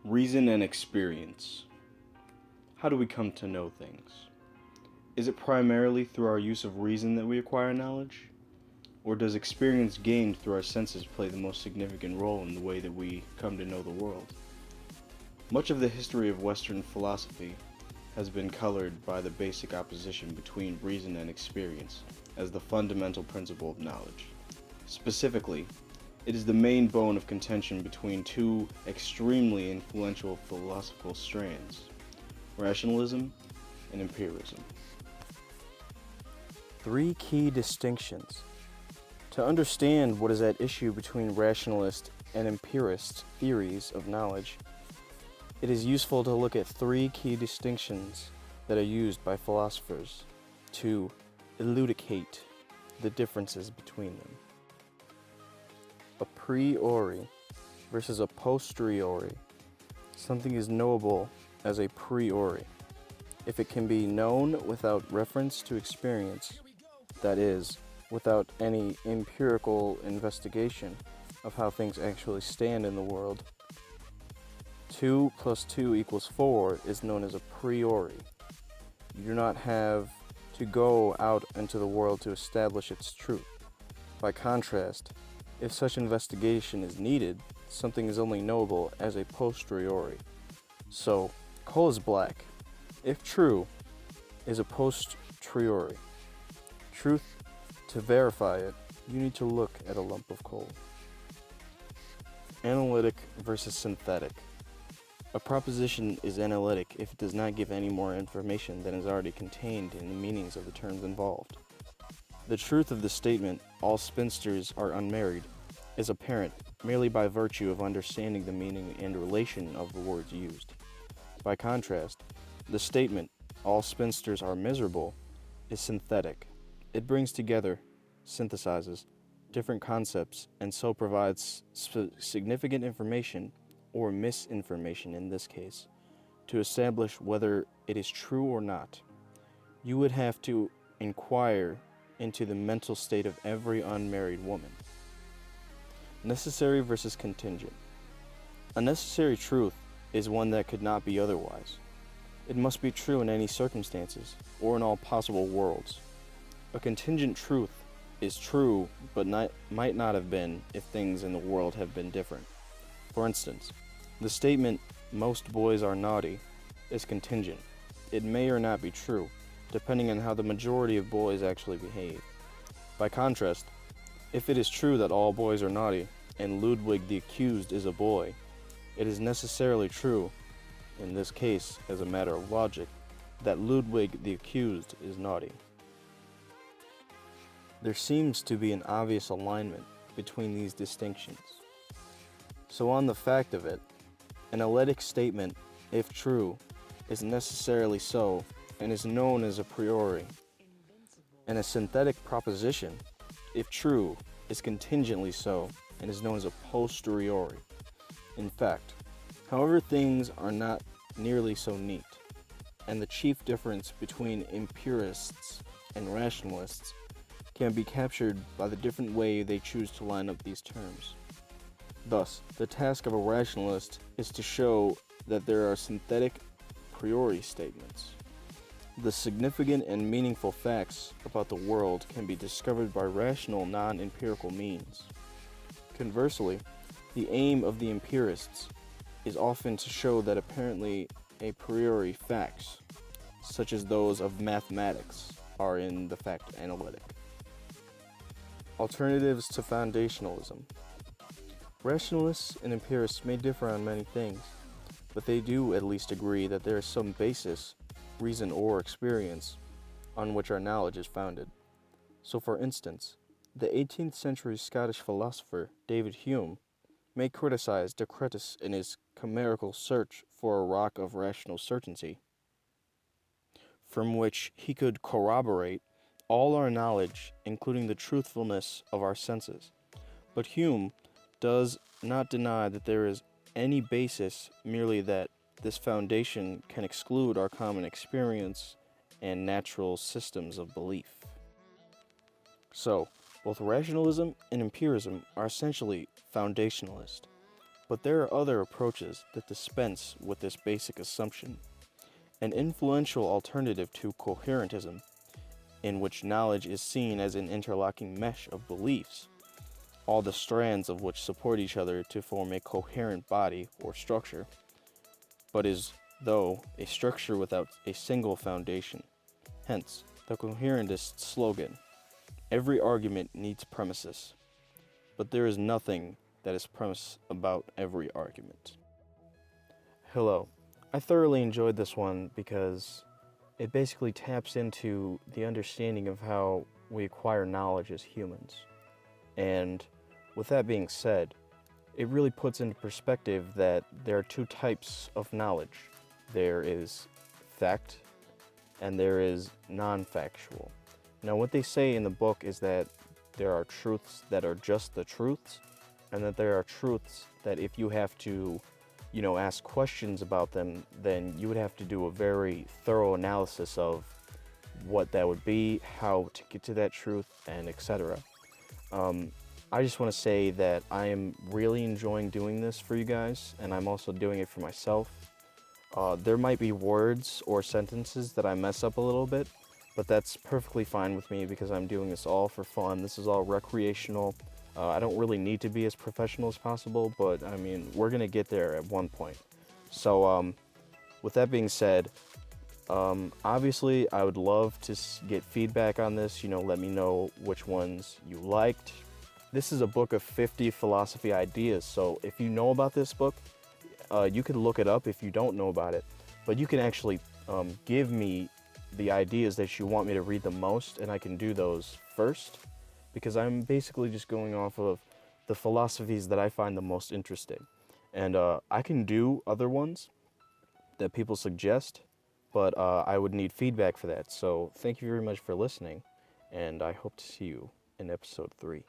Reason and experience. How do we come to know things? Is it primarily through our use of reason that we acquire knowledge? Or does experience gained through our senses play the most significant role in the way that we come to know the world? Much of the history of Western philosophy has been colored by the basic opposition between reason and experience as the fundamental principle of knowledge. Specifically, it is the main bone of contention between two extremely influential philosophical strands, rationalism and empiricism. Three key distinctions. To understand what is at issue between rationalist and empirist theories of knowledge, it is useful to look at three key distinctions that are used by philosophers to elucidate the differences between them. A priori versus a posteriori. Something is knowable as a priori if it can be known without reference to experience, that is, without any empirical investigation of how things actually stand in the world. 2 plus 2 equals 4 is known as a priori. You do not have to go out into the world to establish its truth. By contrast, if such investigation is needed, something is only knowable as a posteriori. So, coal is black, if true, is a posteriori. Truth, to verify it, you need to look at a lump of coal. Analytic versus synthetic. A proposition is analytic if it does not give any more information than is already contained in the meanings of the terms involved. The truth of the statement, all spinsters are unmarried, is apparent merely by virtue of understanding the meaning and relation of the words used. By contrast, the statement, all spinsters are miserable, is synthetic. It brings together, synthesizes, different concepts and so provides significant information, or misinformation in this case, to establish whether it is true or not. You would have to inquire into the mental state of every unmarried woman. Necessary versus contingent. A necessary truth is one that could not be otherwise. It must be true in any circumstances, or in all possible worlds. A contingent truth is true, but might not have been if things in the world have been different. For instance, the statement, most boys are naughty, is contingent. It may or not be true, depending on how the majority of boys actually behave. By contrast, if it is true that all boys are naughty, and Ludwig the accused is a boy, it is necessarily true, in this case as a matter of logic, that Ludwig the accused is naughty. There seems to be an obvious alignment between these distinctions. So on the fact of it, an analytic statement, if true, is necessarily so and is known as a priori, and a synthetic proposition, if true, is contingently so and is known as a posteriori. In fact, however, things are not nearly so neat, and the chief difference between empirists and rationalists can be captured by the different way they choose to line up these terms. Thus, the task of a rationalist is to show that there are synthetic priori statements. The significant and meaningful facts about the world can be discovered by rational non-empirical means. Conversely, the aim of the empirists is often to show that apparently a priori facts, such as those of mathematics, are in the fact analytic. Alternatives to foundationalism. Rationalists and empirists may differ on many things, but they do at least agree that there is some basis, reason or experience, on which our knowledge is founded. So for instance, the 18th century Scottish philosopher David Hume may criticize Descartes in his chimerical search for a rock of rational certainty, from which he could corroborate all our knowledge, including the truthfulness of our senses. But Hume does not deny that there is any basis, merely that this foundation can exclude our common experience and natural systems of belief. So, both rationalism and empiricism are essentially foundationalist. But there are other approaches that dispense with this basic assumption. An influential alternative to coherentism, in which knowledge is seen as an interlocking mesh of beliefs, all the strands of which support each other to form a coherent body or structure, but is, though, a structure without a single foundation. Hence, the coherentist slogan, every argument needs premises, but there is nothing that is premise about every argument. Hello. I thoroughly enjoyed this one because it basically taps into the understanding of how we acquire knowledge as humans. And with that being said, it really puts into perspective that there are two types of knowledge. There is fact and there is non-factual. Now, what they say in the book is that there are truths that are just the truths, and that there are truths that if you have to, ask questions about them, then you would have to do a very thorough analysis of what that would be, how to get to that truth, and etc. I just want to say that I am really enjoying doing this for you guys, and I'm also doing it for myself. There might be words or sentences that I mess up a little bit, but that's perfectly fine with me because I'm doing this all for fun. This is all recreational. I don't really need to be as professional as possible, but I mean, we're going to get there at one point. So, with that being said, obviously, I would love to get feedback on this. Let me know which ones you liked. This is a book of 50 philosophy ideas, so if you know about this book, you can look it up if you don't know about it, but you can actually give me the ideas that you want me to read the most, and I can do those first, because I'm basically just going off of the philosophies that I find the most interesting. And I can do other ones that people suggest, but I would need feedback for that. So thank you very much for listening, and I hope to see you in episode 3.